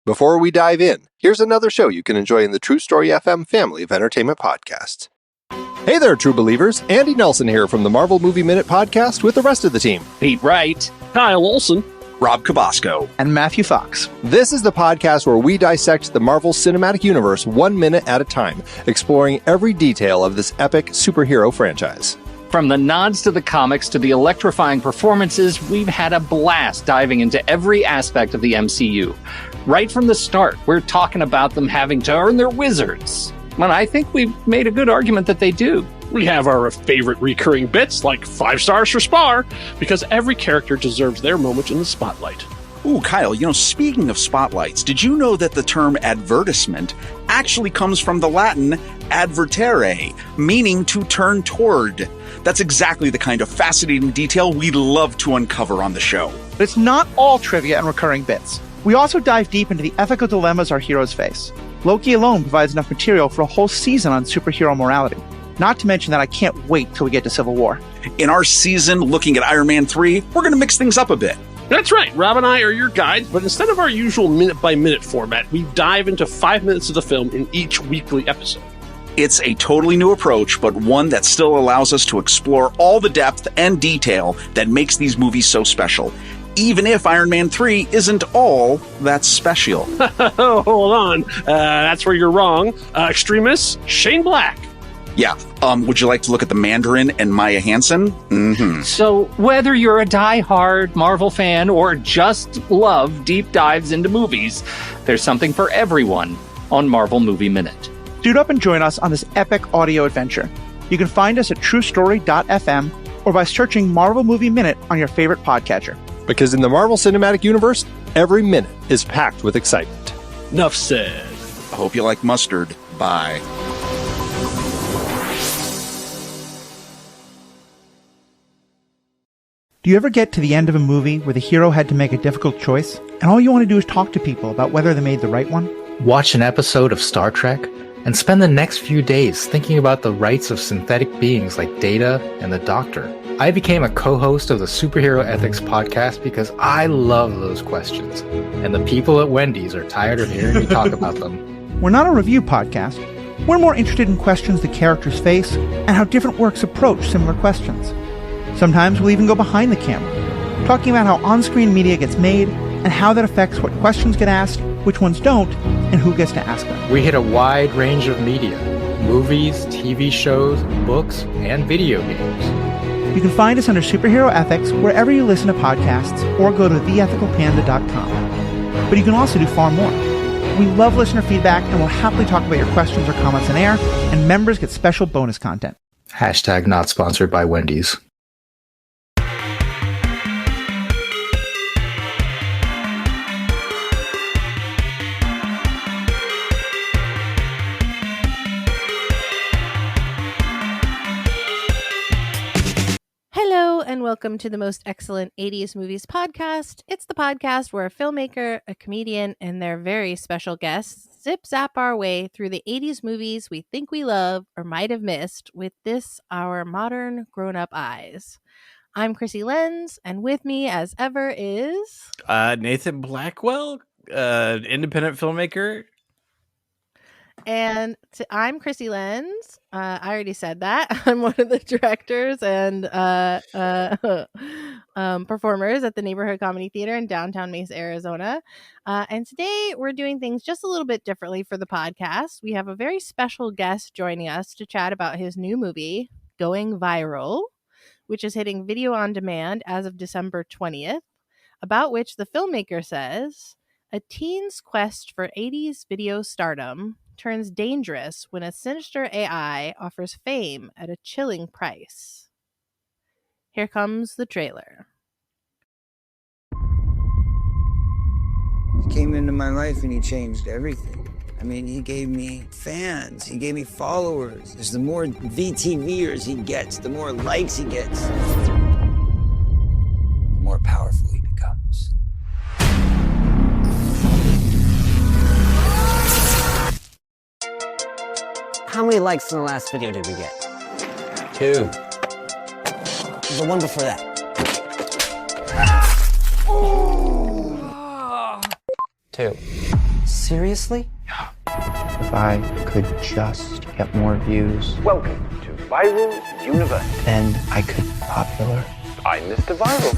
Before we dive in, here's another show you can enjoy in the True Story FM family of entertainment podcasts. Hey there, true believers. Andy Nelson here from the Marvel Movie Minute podcast with the rest of the team. Pete Wright, Kyle Olson, Rob Cabasco, and Matthew Fox. This is the podcast where we dissect the Marvel Cinematic Universe 1 minute at a time, exploring every detail of this epic superhero franchise. From the nods to the comics to the electrifying performances, we've had a blast diving into every aspect of the MCU. Right from the start, we're talking about them having to earn their wizards. And I think we've made a good argument that they do. We have our favorite recurring bits, like 5 stars for Spar, because every character deserves their moment in the spotlight. Ooh, Kyle, speaking of spotlights, did you know that the term advertisement actually comes from the Latin advertere, meaning to turn toward? That's exactly the kind of fascinating detail we love to uncover on the show. But it's not all trivia and recurring bits. We also dive deep into the ethical dilemmas our heroes face. Loki alone provides enough material for a whole season on superhero morality. Not to mention that I can't wait till we get to Civil War. In our season looking at Iron Man 3, we're going to mix things up a bit. That's right, Rob and I are your guides, but instead of our usual minute-by-minute format, we dive into 5 minutes of the film in each weekly episode. It's a totally new approach, but one that still allows us to explore all the depth and detail that makes these movies so special, even if Iron Man 3 isn't all that special. Hold on, that's where you're wrong. Extremist, Shane Black. Yeah, would you like to look at the Mandarin and Maya Hansen? Mm-hmm. So whether you're a die-hard Marvel fan or just love deep dives into movies, there's something for everyone on Marvel Movie Minute. Suit up and join us on this epic audio adventure. You can find us at truestory.fm or by searching Marvel Movie Minute on your favorite podcatcher. Because in the Marvel Cinematic Universe, every minute is packed with excitement. Enough said. I hope you like mustard. Bye. Do you ever get to the end of a movie where the hero had to make a difficult choice, and all you want to do is talk to people about whether they made the right one? Watch an episode of Star Trek and spend the next few days thinking about the rights of synthetic beings like Data and the Doctor. I became a co-host of the Superhero Ethics podcast because I love those questions, and the people at Wendy's are tired of hearing me talk about them. We're not a review podcast. We're more interested in questions the characters face and how different works approach similar questions. Sometimes we'll even go behind the camera, talking about how on-screen media gets made and how that affects what questions get asked, which ones don't, and who gets to ask them. We hit a wide range of media: movies, TV shows, books, and video games. You can find us under Superhero Ethics wherever you listen to podcasts or go to theethicalpanda.com. But you can also do far more. We love listener feedback and will happily talk about your questions or comments on air, and members get special bonus content. Hashtag not sponsored by Wendy's. Hello, and welcome to the most excellent 80s movies podcast. It's the podcast where a filmmaker, a comedian, and their very special guests zip-zap our way through the 80s movies we think we love or might have missed with our modern grown-up eyes. I'm Chrissy Lenz, and with me, as ever, is... Nathan Blackwell, independent filmmaker. And I'm Chrissy Lenz. I already said that. I'm one of the directors and performers at the Neighborhood Comedy Theater in downtown Mesa, Arizona. And today we're doing things just a little bit differently for the podcast. We have a very special guest joining us to chat about his new movie, Going Viral, which is hitting video on demand as of December 20th, about which the filmmaker says, a teen's quest for 80s video stardom turns dangerous when a sinister AI offers fame at a chilling price. Here comes the trailer. He came into my life and he changed everything. I mean, he gave me fans, he gave me followers. As the more VTVers he gets, the more likes he gets, the more powerful he becomes. How many likes in the last video did we get? 2. The one before that. 2. Seriously? If I could just get more views, Welcome to Viral Universe. then I could be popular. I'm Mr. Viral.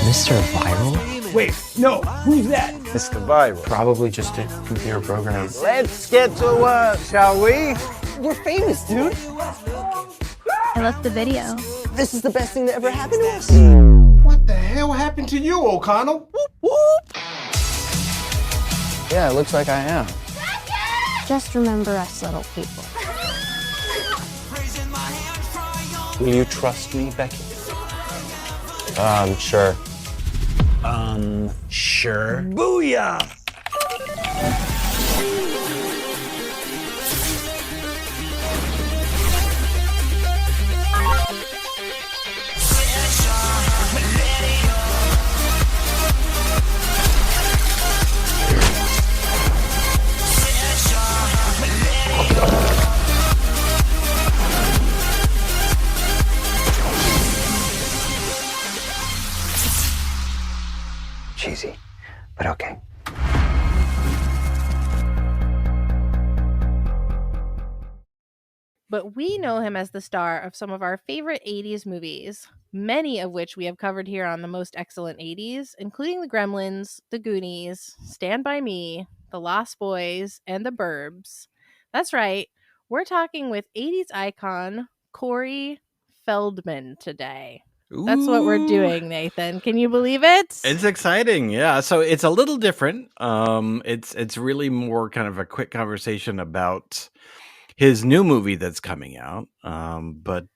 Mr. Viral? Wait, no, who's that? Mr. Viral. Probably just a computer program. Let's get to work, shall we? We're famous, dude. I left the video. This is the best thing that ever happened to us. What the hell happened to you, O'Connell? Whoop, whoop. Yeah, it looks like I am. Just remember us little people. Will you trust me, Becky? Sure. Sure. Booyah! Cheesy, but okay. But we know him as the star of some of our favorite 80s movies, many of which we have covered here on The Most Excellent 80s, including The Gremlins, The Goonies, Stand By Me, The Lost Boys, and The Burbs. That's right, we're talking with 80s icon Corey Feldman today. That's what we're doing, Nathan. Can you believe it? It's exciting, yeah. So it's a little different. It's really more kind of a quick conversation about his new movie that's coming out. But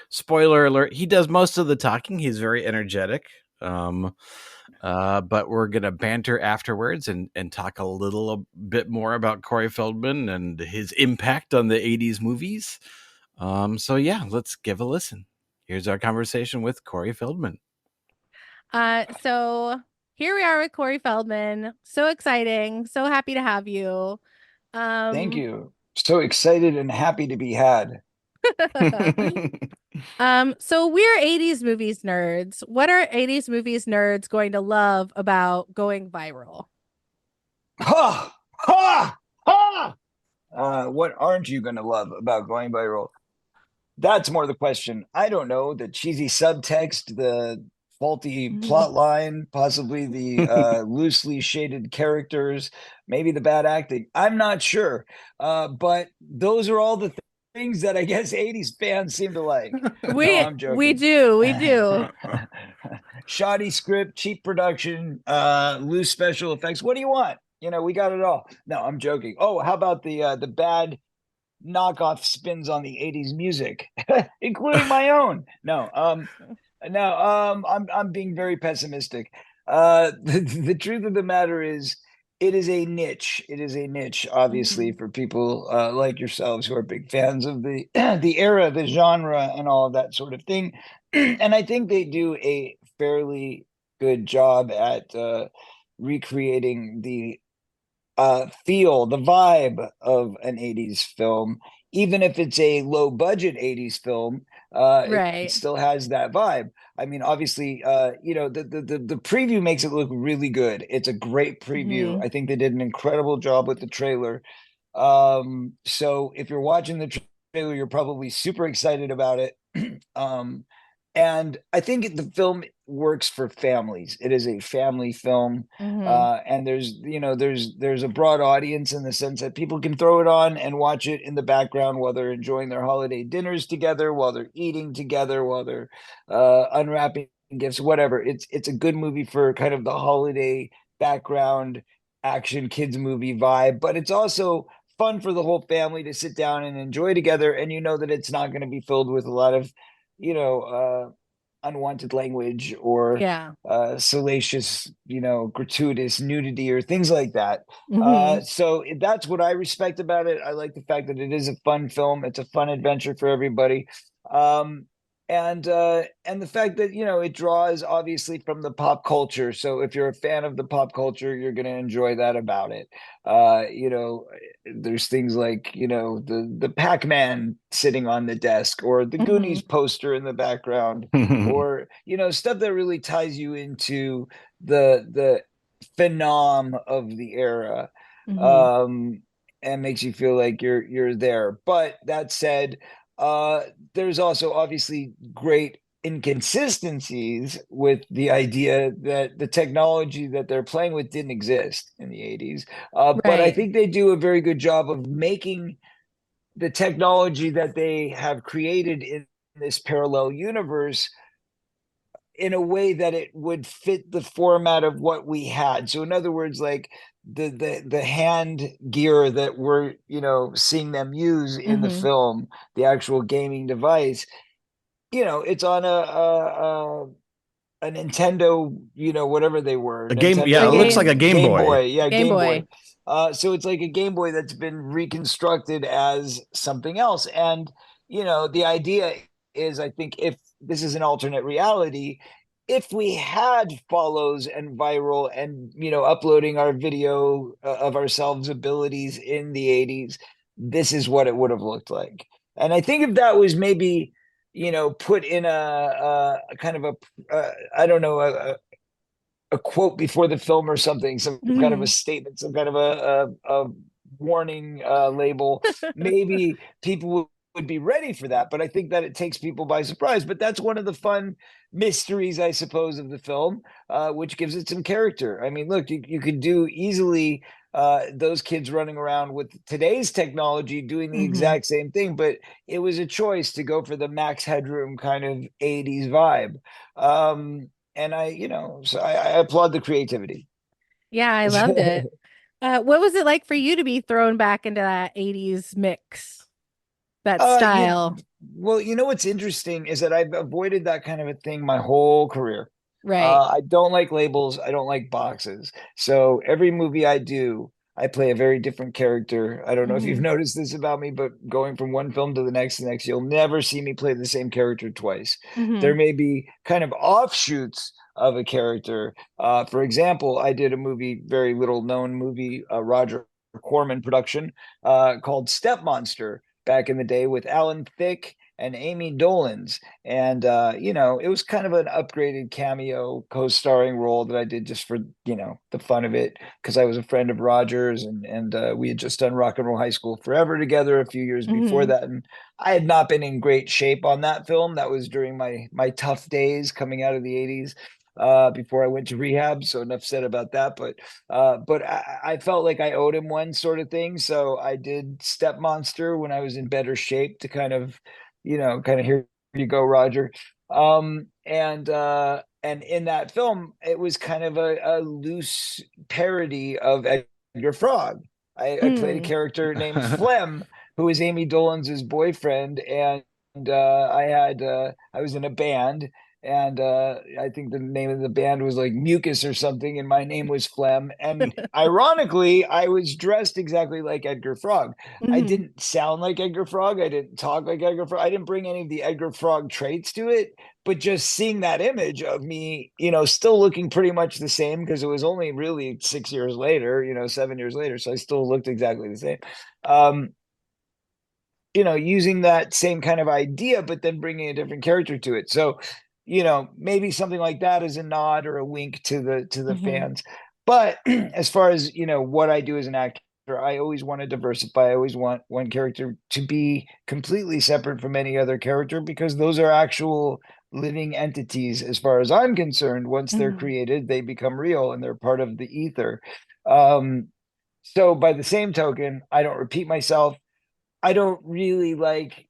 spoiler alert, he does most of the talking. He's very energetic. But we're gonna banter afterwards and talk a little bit more about Corey Feldman and his impact on the 80s movies. So yeah, let's give a listen. Here's our conversation with Corey Feldman. So here we are with Corey Feldman. So exciting. So happy to have you. Thank you. So excited and happy to be had. So we're 80s movies nerds. What are 80s movies nerds going to love about going viral? Ha! Ha! Ha! What aren't you going to love about going viral? That's more the question. I don't know. The cheesy subtext, the faulty plot line, possibly the loosely shaded characters, maybe the bad acting. I'm not sure. But those are all the things that I guess 80s fans seem to like. I'm joking. We do. Shoddy script, cheap production, loose special effects. What do you want? We got it all. No, I'm joking. Oh, how about the bad knockoff spins on the 80s music, including my own? I'm being very pessimistic. The truth of the matter is, it is a niche. It is a niche, obviously, for people like yourselves who are big fans of the the era, the genre, and all of that sort of thing. And I think they do a fairly good job at recreating the feel, the vibe of an 80s film. Even if it's a low budget 80s film, it still has that vibe. I mean, obviously, the preview makes it look really good. It's a great preview. I think they did an incredible job with the trailer. So if you're watching the trailer, you're probably super excited about it. And I think the film works for families. It is a family film. And there's a broad audience in the sense that people can throw it on and watch it in the background while they're enjoying their holiday dinners together, while they're eating together, while they're unwrapping gifts, whatever. It's a good movie for kind of the holiday background action kids movie vibe, but it's also fun for the whole family to sit down and enjoy together. And that it's not going to be filled with a lot of unwanted language or salacious, gratuitous nudity or things like that. So that's what I respect about it. I like the fact that it is a fun film. It's a fun adventure for everybody. And the fact that, it draws obviously from the pop culture. So if you're a fan of the pop culture, you're going to enjoy that about it. There's things like, the Pac-Man sitting on the desk, or the Goonies poster in the background, or, stuff that really ties you into the phenom of the era, Mhm. and makes you feel like you're there. But that said, there's also obviously great inconsistencies with the idea that the technology that they're playing with didn't exist in the 80s. But I Right. think they do a very good job of making the technology that they have created in this parallel universe in a way that it would fit the format of what we had. So in other words, like the hand gear that we're, seeing them use in the Mhm. film, the actual gaming device, it's on a Nintendo, whatever they were, A game, yeah, The it looks like a game. Game Game Boy. Boy, yeah, Game Game Boy. Boy. So it's like a Game Boy that's been reconstructed as something else. And, the idea is, I think, if this is an alternate reality, if we had follows and viral and, uploading our video of ourselves abilities in the 80s, this is what it would have looked like. And I think if that was maybe, put in a kind of I don't know, a quote before the film or something, some kind of a Mhm. statement, some kind of a warning label, maybe people would be ready for that. But I think that it takes people by surprise. But that's one of the fun mysteries, I suppose, of the film, which gives it some character. I mean, look, you could do easily those kids running around with today's technology doing the Mhm. exact same thing, but it was a choice to go for the Max Headroom kind of 80s vibe. And so I applaud the creativity. Yeah, I loved it. What was it like for you to be thrown back into that 80s mix, that Uh, you, style? well, what's interesting is that I've avoided that kind of a thing my whole career. Right. I don't like labels. I don't like boxes. So every movie I do, I play a very different character. I don't know if you've Mhm. noticed this about me, but going from one film to the next, you'll never see me play the same character twice. There Mhm. may be kind of offshoots of a character. For example, I did a movie, very little known movie, Roger Corman production, called Step Monster back in the day with Alan Thicke and Amy Dolenz. And it was kind of an upgraded cameo co-starring role that I did just for, the fun of it, because I was a friend of Roger's, and we had just done Rock and Roll High School Forever together a few years before Mhm. that. And I had not been in great shape on that film. That was during my tough days coming out of the 80s. Before I went to rehab, so enough said about that. But I felt like I owed him one sort of thing, so I did Step Monster when I was in better shape to kind of, here you go, Roger. And in that film, it was kind of a loose parody of Edgar Frog. I played a Mm. character named Flem, who was Amy Dolenz' boyfriend, and I was in a band, and I think the name of the band was like Mucus or something, and my name was Flem. And ironically, I was dressed exactly like Edgar Frog. I Mhm. didn't sound like Edgar Frog. I didn't talk like Edgar Frog. I didn't bring any of the Edgar Frog traits to it. But just seeing that image of me, still looking pretty much the same, because it was only really 6 years later, 7 years later, so I still looked exactly the same. Um, using that same kind of idea, but then bringing a different character to it. So, maybe something like that is a nod or a wink to the Mhm. fans. But as far as, what I do as an actor, I always want to diversify. I always want one character to be completely separate from any other character, because those are actual living entities as far as I'm concerned. Once they're Mhm. created, they become real and they're part of the ether. Um, so by the same token, I don't repeat myself. I don't really like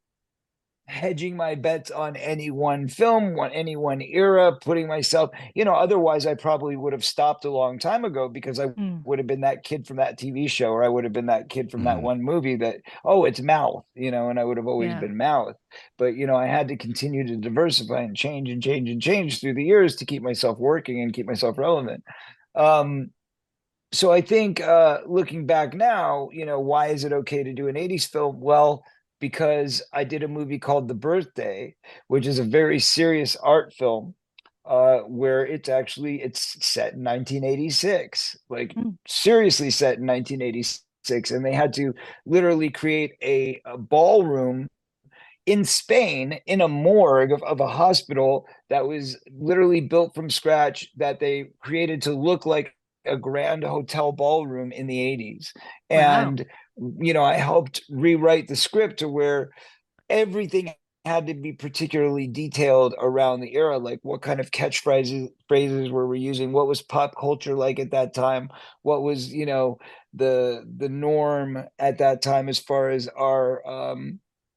hedging my bets on any one film, any one era, putting myself, otherwise I probably would have stopped a long time ago, because I Mm. would have been that kid from that TV show, or I would have been that kid from that Mhm. one movie that, oh, it's Mouth, and I would have always Yeah. been Mouth. But, I had to continue to diversify and change and change and change through the years to keep myself working and keep myself relevant. Um, so I think looking back now, why is it okay to do an 80s film? Well, because I did a movie called The Birthday, which is a very serious art film, where it's set in 1986, like Mm. seriously set in 1986. And they had to literally create a ballroom in Spain in a morgue of a hospital that was literally built from scratch, that they created to look like a grand hotel ballroom in the 80s. Wow. And, I helped rewrite the script to where everything had to be particularly detailed around the era, like what kind of phrases were we using, what was pop culture like at that time, what was the norm at that time as far as our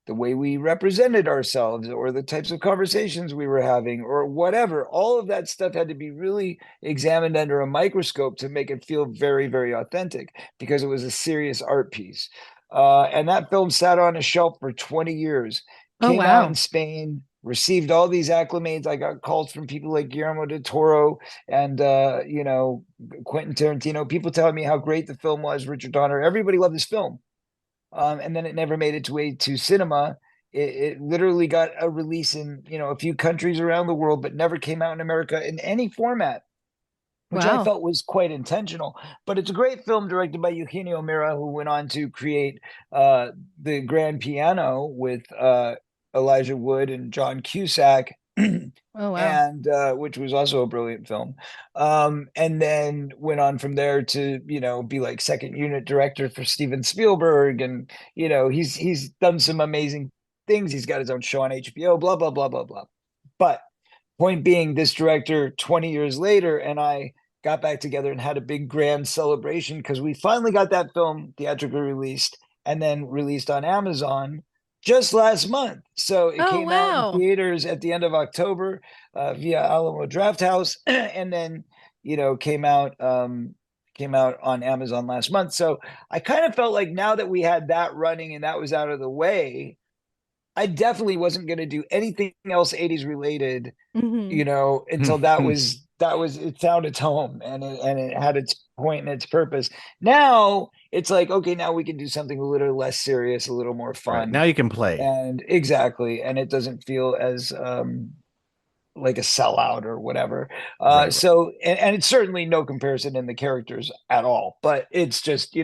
the way we represented ourselves or the types of conversations we were having or whatever. All of that stuff had to be really examined under a microscope to make it feel very, very authentic because it was a serious art piece. And that film sat on a shelf for 20 years, Oh, came out wow. in Spain, received all these acclamations. I got calls from people like Guillermo del Toro and, Quentin Tarantino, people telling me how great the film was, Richard Donner. Everybody loved this film. And then it never made its way to cinema. It literally got a release in, a few countries around the world, but never came out in America in any format, which I Wow. felt was quite intentional. But it's a great film directed by Eugenio Mira, who went on to create The Grand Piano with Elijah Wood and John Cusack. Oh, wow. And which was also a brilliant film. And then went on from there to, be like second unit director for Steven Spielberg. And, he's done some amazing things. He's got his own show on HBO, blah, blah, blah, blah, blah. But point being, this director 20 years later and I got back together and had a big grand celebration because we finally got that film theatrically released and then released on Amazon just last month. So it came out in theaters at the end of October via Alamo Drafthouse, and then came out on Amazon last month. So I kind of felt like now that we had that running and that was out of the way, I definitely wasn't going to do anything else 80s related, until that was it found its home and it had its point and its purpose. Now it's like, okay, now we can do something a little less serious, a little more fun. Right. Now you can play. And exactly. And it doesn't feel as like a sellout or whatever. Right. So, and it's certainly no comparison in the characters at all, but it's just,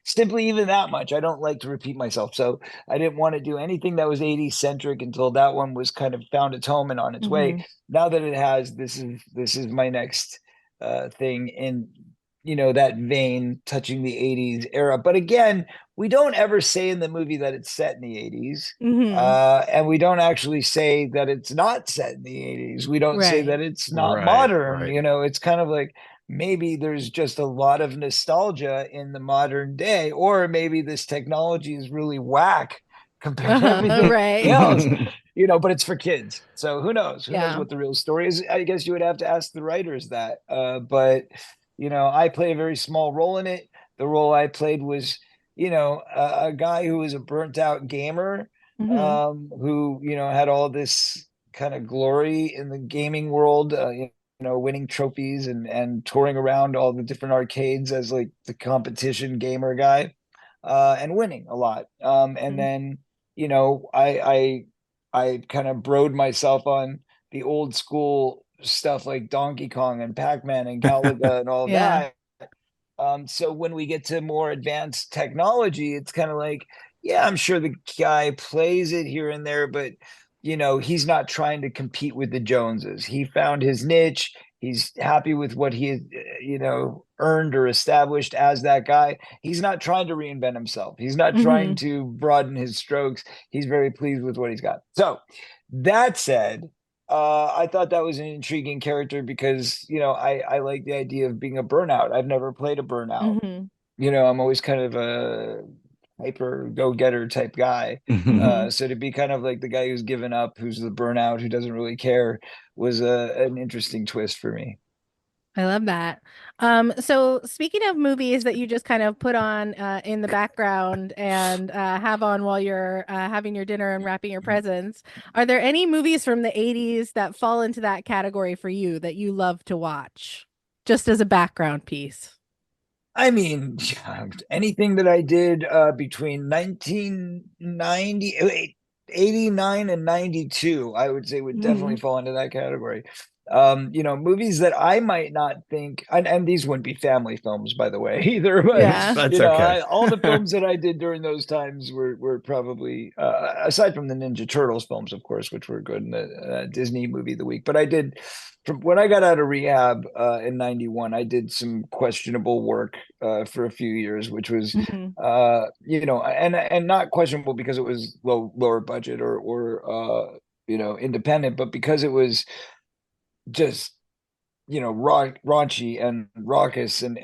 simply even that much. I don't like to repeat myself. So I didn't want to do anything that was 80s centric until that one was kind of found its home and on its way. Now that it has, this is my next thing in, that vein, touching the 80s era. But again, we don't ever say in the movie that it's set in the 80s. And we don't actually say that it's not set in the 80s. We don't say that it's not modern. It's kind of like maybe there's just a lot of nostalgia in the modern day, or maybe this technology is really whack compared to everything else. But it's for kids. So who knows? Who knows what the real story is? I guess you would have to ask the writers that. But I play a very small role in it. The role I played was a guy who was a burnt out gamer, who, had all this kind of glory in the gaming world, winning trophies and touring around all the different arcades as like the competition gamer guy, and winning a lot. And then, I kind of broed myself on the old school stuff like Donkey Kong and Pac-Man and Galaga and all that. So when we get to more advanced technology, it's kind of like, yeah, I'm sure the guy plays it here and there, but he's not trying to compete with the Joneses. He found his niche. He's happy with what he, earned or established as that guy. He's not trying to reinvent himself. He's not trying to broaden his strokes. He's very pleased with what he's got. So that said, I thought that was an intriguing character because, I like the idea of being a burnout. I've never played a burnout. I'm always kind of a hyper go-getter type guy. So to be kind of like the guy who's given up, who's the burnout, who doesn't really care, was an interesting twist for me. I love that. So speaking of movies that you just kind of put on in the background and have on while you're having your dinner and wrapping your presents, are there any movies from the 80s that fall into that category for you that you love to watch, just as a background piece? I mean, anything that I did between 1989 and 92, I would say would definitely fall into that category. Movies that I might not think, and these wouldn't be family films, by the way, either. But Yeah. That's okay. all the films that I did during those times were probably aside from the Ninja Turtles films, of course, which were good, and the Disney movie of the week. But I did from when I got out of rehab in '91, I did some questionable work for a few years, which was Mhm. and not questionable because it was lower budget or independent, but because it was just raunchy and raucous and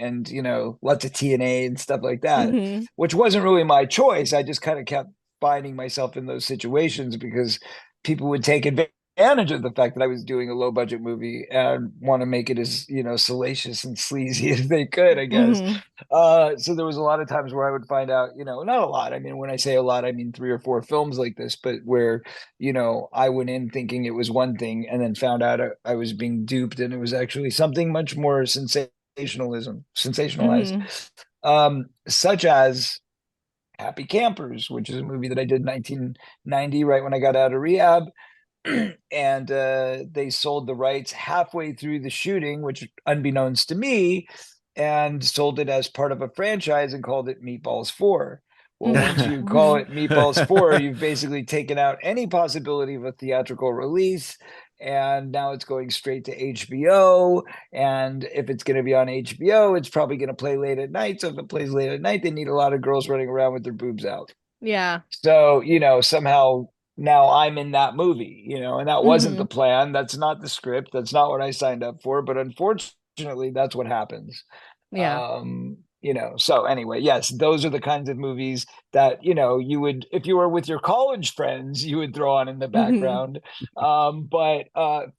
lots of TNA and stuff like that, Mhm. which wasn't really my choice. I just kind of kept finding myself in those situations because people would take advantage of the fact that I was doing a low budget movie and want to make it as salacious and sleazy as they could, I guess. Mhm. So there was a lot of times where I would find out, not a lot. I mean, when I say a lot, I mean 3 or 4 films like this, but where, I went in thinking it was one thing and then found out I was being duped and it was actually something much more sensationalized, Mhm. such as Happy Campers, which is a movie that I did in 1990, right when I got out of rehab. And they sold the rights halfway through the shooting, which unbeknownst to me, and sold it as part of a franchise and called it Meatballs 4. Well, once you call it Meatballs 4, you've basically taken out any possibility of a theatrical release. And now it's going straight to HBO. And if it's going to be on HBO, it's probably going to play late at night. So if it plays late at night, they need a lot of girls running around with their boobs out. Yeah. So, somehow now I'm in that movie, and that wasn't the Mhm. plan. That's not the script. That's not what I signed up for. But unfortunately, that's what happens. Yeah. So anyway, yes, those are the kinds of movies that, you would, if you were with your college friends, you would throw on in the Mhm. background. But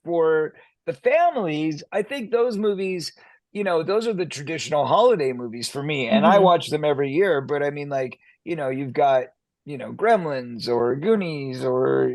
for the families, I think those movies, those are the traditional holiday movies for me. And I Mhm. watch them every year. But I mean, like, you've got Gremlins or Goonies or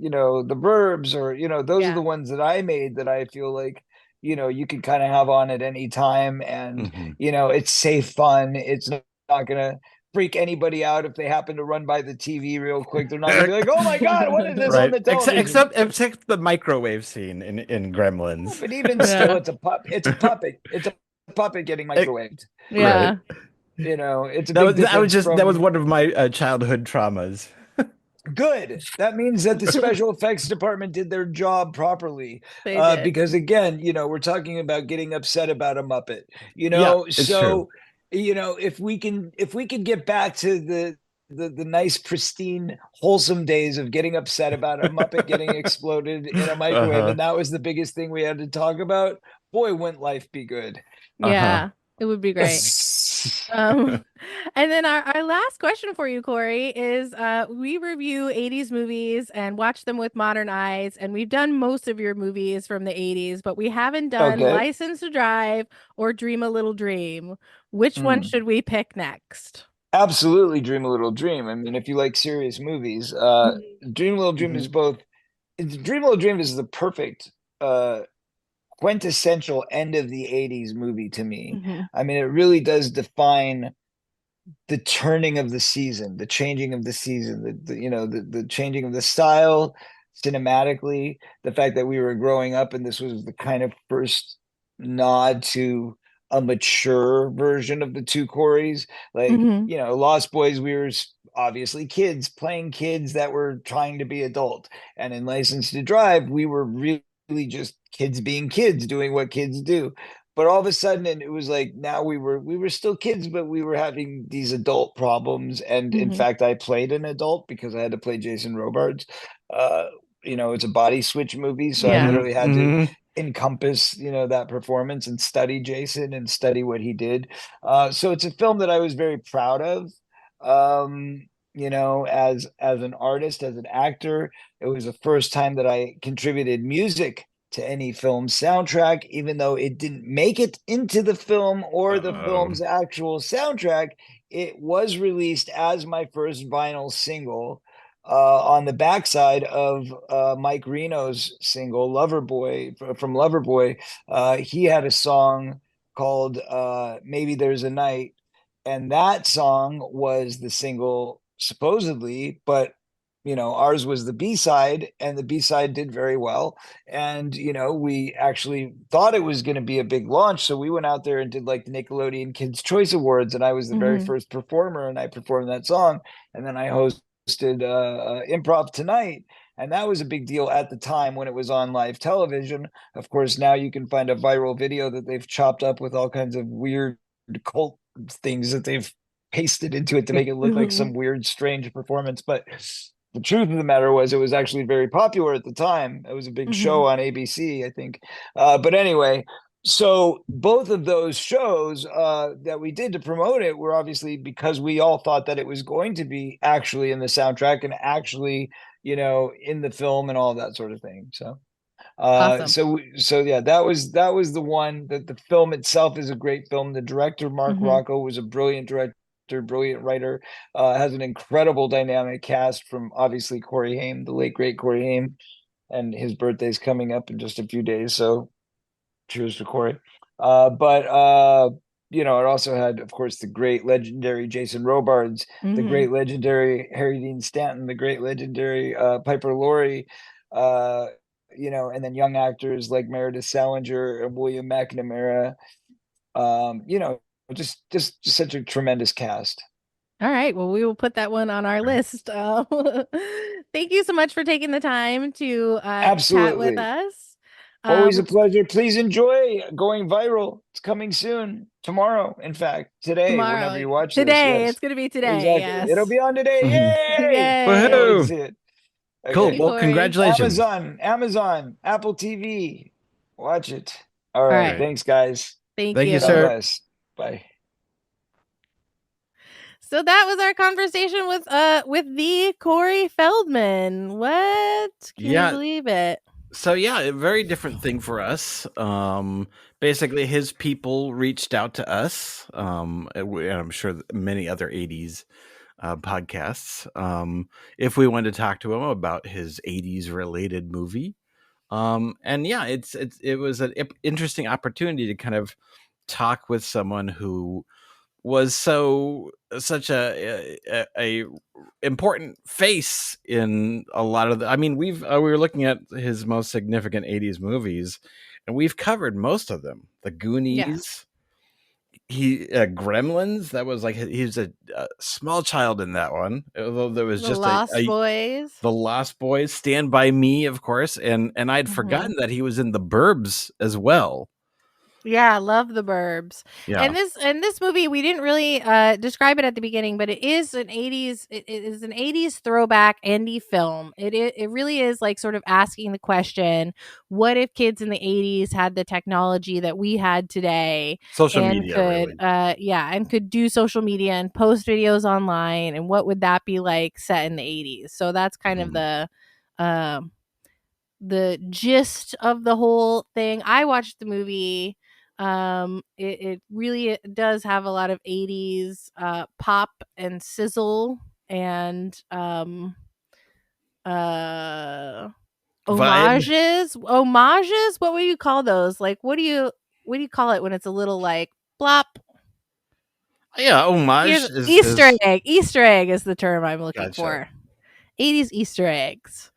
The Burbs or those are Yeah. the ones that I made that I feel like you can kind of have on at any time, and Mhm. it's safe fun. It's not gonna freak anybody out if they happen to run by the TV real quick. They're not gonna be like, "Oh my God, what is this on Right. the television?" Except the microwave scene in Gremlins. But even still, Yeah. it's a It's a puppet. It's a puppet getting microwaved. Right. Yeah. It's a big difference That was from one of my childhood traumas. good. That means that the special effects department did their job properly. They did. Because again, we're talking about getting upset about a Muppet. Yeah, it's true. So if we can get back to the nice, pristine, wholesome days of getting upset about a Muppet getting exploded in a microwave, Uh-huh. and that was the biggest thing we had to talk about, boy, wouldn't life be good. Uh-huh. Yeah. It would be great. Um, and then our last question for you, Corey, is we review 80s movies and watch them with modern eyes. And we've done most of your movies from the 80s, but we haven't done Okay. License to Drive or Dream a Little Dream. Which one should we pick next? Absolutely, Dream a Little Dream. I mean, if you like serious movies, Dream a Little Dream is both. Dream a Little Dream is the perfect, quintessential end of the '80s movie to me. Mhm. I mean, it really does define the turning of the season, the changing of the season, the changing of the style cinematically, the fact that we were growing up and this was the kind of first nod to a mature version of the two Corys. Like, Mhm. Lost Boys, we were obviously kids playing kids that were trying to be adult. And in License to Drive, we were really just kids being kids, doing what kids do. But all of a sudden, and it was like now we were still kids, but we were having these adult problems. And in Mhm. fact, I played an adult because I had to play Jason Robards. Uh, it's a body switch movie, so I Yeah. literally had to encompass that performance and study Jason and study what he did. So it's a film that I was very proud of. As an artist, as an actor, it was the first time that I contributed music to any film soundtrack, even though it didn't make it into the film or the Uh-oh. film's actual soundtrack. It was released as my first vinyl single on the backside of Mike Reno's single Loverboy from Loverboy. He had a song called Maybe There's a Night, and that song was the single supposedly, but ours was the B-side, and the B-side did very well. And, we actually thought it was going to be a big launch. So we went out there and did like the Nickelodeon Kids Choice Awards, and I was the very first performer, and I performed that song. And then I hosted Improv Tonight. And that was a big deal at the time when it was on live television. Of course, now you can find a viral video that they've chopped up with all kinds of weird cult things that they've pasted into it to make it look like some weird, strange performance. But the truth of the matter was it was actually very popular at the time. It was a big show on ABC, I think. But anyway, so both of those shows that we did to promote it were obviously because we all thought that it was going to be actually in the soundtrack and actually, in the film and all that sort of thing. So Awesome. So yeah, that was the one. That the film itself is a great film. The director, Mark Rocco, was a brilliant director, brilliant writer, has an incredible dynamic cast from obviously Corey Haim, the late great Corey Haim, and his birthday's coming up in just a few days. So cheers to Corey. It also had, of course, the great legendary Jason Robards, the great legendary Harry Dean Stanton, the great legendary Piper Laurie, and then young actors like Meredith Salinger and William McNamara. Just such a tremendous cast. All right. Well, we will put that one on our list. Thank you so much for taking the time to chat with us. Always a pleasure. Please enjoy Going Viral. It's coming soon. Tomorrow, in fact. Today, whenever you watch today. this. It's going to be today. Exactly. Yes. It'll be on today. Yay! Yay! Woohoo! See it. Okay. Cool. Well, congratulations. Amazon, Apple TV. Watch it. All right. Thanks, guys. Thank you, sir. God bless. Bye. So that was our conversation with the Corey Feldman. What? Can you believe it? So yeah, a very different thing for us. Basically, his people reached out to us, and I'm sure many other 80s podcasts, if we wanted to talk to him about his 80s related movie. And yeah, it was an interesting opportunity to kind of talk with someone who was such a important face in a lot of we were looking at his most significant 80s movies, and we've covered most of them. The Goonies, Gremlins, that was like, he was a small child in that one, although there was just Boys. The Lost Boys, Stand By Me, of course, and I'd forgotten that he was in The Burbs as well. Yeah, I love The Burbs. Yeah. And this movie, we didn't really describe it at the beginning, but it is an 80s. It is an 80s throwback indie film. It really is like sort of asking the question: what if kids in the 80s had the technology that we had today? Social and media, could really. and could do social media and post videos online, and what would that be like set in the 80s? So that's kind of the gist of the whole thing. I watched the movie. It really does have a lot of 80s pop and sizzle and homages. What would you call those? Like, what do you call it when it's a little like blop? Yeah, homage Easter egg is the term I'm looking for. 80s Easter eggs.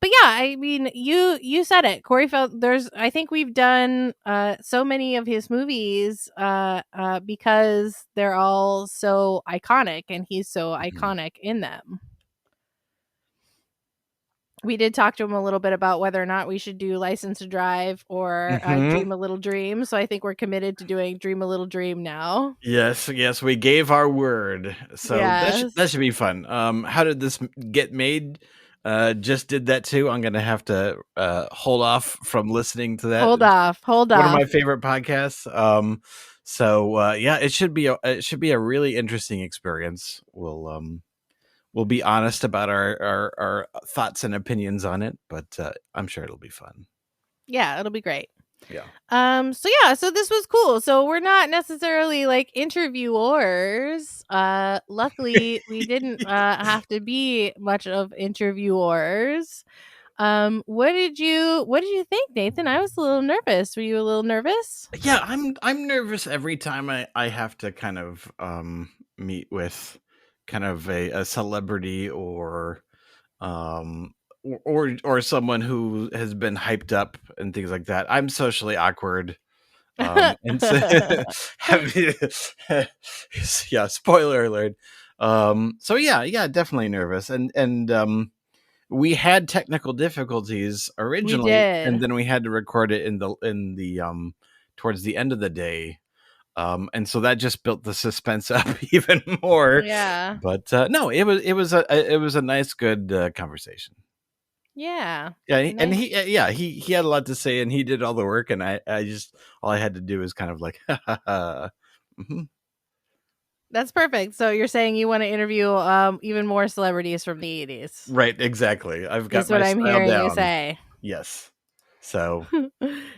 But yeah, I mean, you said it, Corey I think we've done so many of his movies because they're all so iconic, and he's so iconic in them. We did talk to him a little bit about whether or not we should do License to Drive or Dream a Little Dream. So I think we're committed to doing Dream a Little Dream now. Yes, we gave our word. So that should be fun. How did this get made? Just did that too. I'm gonna have to hold off from listening to that. Hold off. One of my favorite podcasts. It should be a really interesting experience. We'll be honest about our thoughts and opinions on it, but I'm sure it'll be fun. Yeah, it'll be great. Yeah. So this was cool. So we're not necessarily like interviewers. Luckily we didn't have to be much of interviewers. What did you think, Nathan? I was a little nervous. Were you a little nervous? Yeah, I'm nervous every time I have to kind of meet with kind of a celebrity or someone who has been hyped up and things like that. I'm socially awkward. And so, yeah, spoiler alert. So yeah, definitely nervous. And we had technical difficulties originally, We did. and then we had to record it in the towards the end of the day. And so that just built the suspense up even more. Yeah. But no, it was a nice, good conversation. Yeah. Yeah, Nice. and he had a lot to say, and he did all the work, and I just all I had to do is kind of like, mm-hmm. That's perfect. So you're saying you want to interview even more celebrities from the 80s. Right, exactly. I've got That's what I'm hearing you say. Yes. So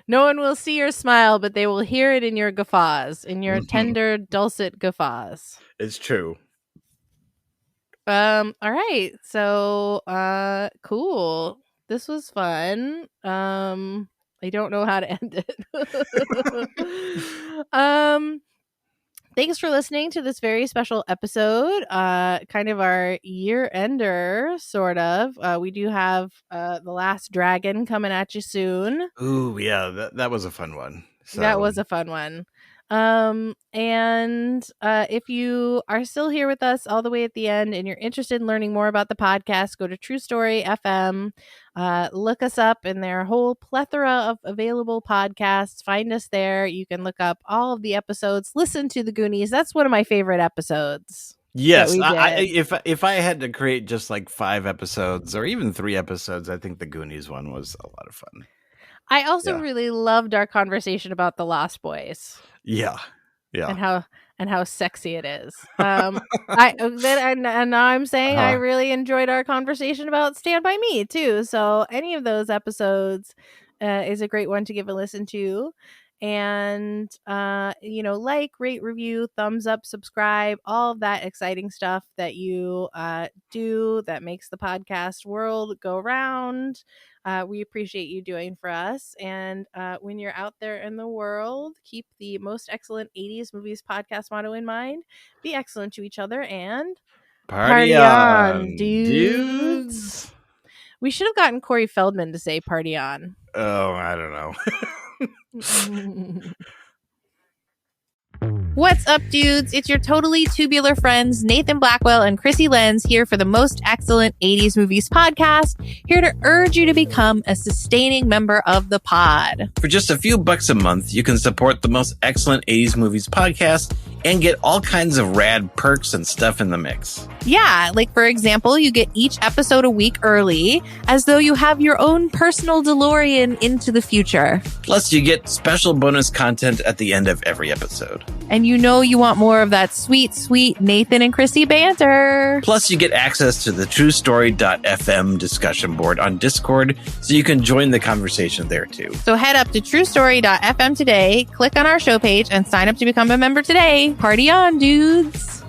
no one will see your smile, but they will hear it in your guffaws, in your tender, dulcet guffaws. It's true. All right. So cool. This was fun. I don't know how to end it. Thanks for listening to this very special episode, kind of our year-ender, sort of. We do have The Last Dragon coming at you soon. Ooh, yeah, that was a fun one. So. That was a fun one. And if you are still here with us all the way at the end and you're interested in learning more about the podcast, go to True Story FM. Look us up in their whole plethora of available podcasts. Find us there. You can look up all of the episodes. Listen to the Goonies. That's one of my favorite episodes. Yes, if I had to create just like 5 episodes or even 3 episodes, I think the Goonies one was a lot of fun. I also really loved our conversation about the Lost Boys. Yeah. And how sexy it is. And now I'm saying I really enjoyed our conversation about Stand By Me too. So any of those episodes is a great one to give a listen to. And like, rate, review, thumbs up, subscribe, all of that exciting stuff that you do that makes the podcast world go round. We appreciate you doing for us. And when you're out there in the world, keep the most excellent 80s movies podcast motto in mind. Be excellent to each other and party on, dudes. We should have gotten Corey Feldman to say party on. Oh, I don't know. What's up, dudes? It's your totally tubular friends, Nathan Blackwell and Chrissy Lenz, here for the most excellent 80s movies podcast, here to urge you to become a sustaining member of the pod. For just a few bucks a month, you can support the most excellent 80s movies podcast and get all kinds of rad perks and stuff in the mix. Yeah, like for example, you get each episode a week early, as though you have your own personal DeLorean into the future. Plus, you get special bonus content at the end of every episode. And you know you want more of that sweet, sweet Nathan and Chrissy banter. Plus, you get access to the TrueStory.fm discussion board on Discord, so you can join the conversation there too. So head up to TrueStory.fm today, click on our show page, and sign up to become a member today. Party on, dudes!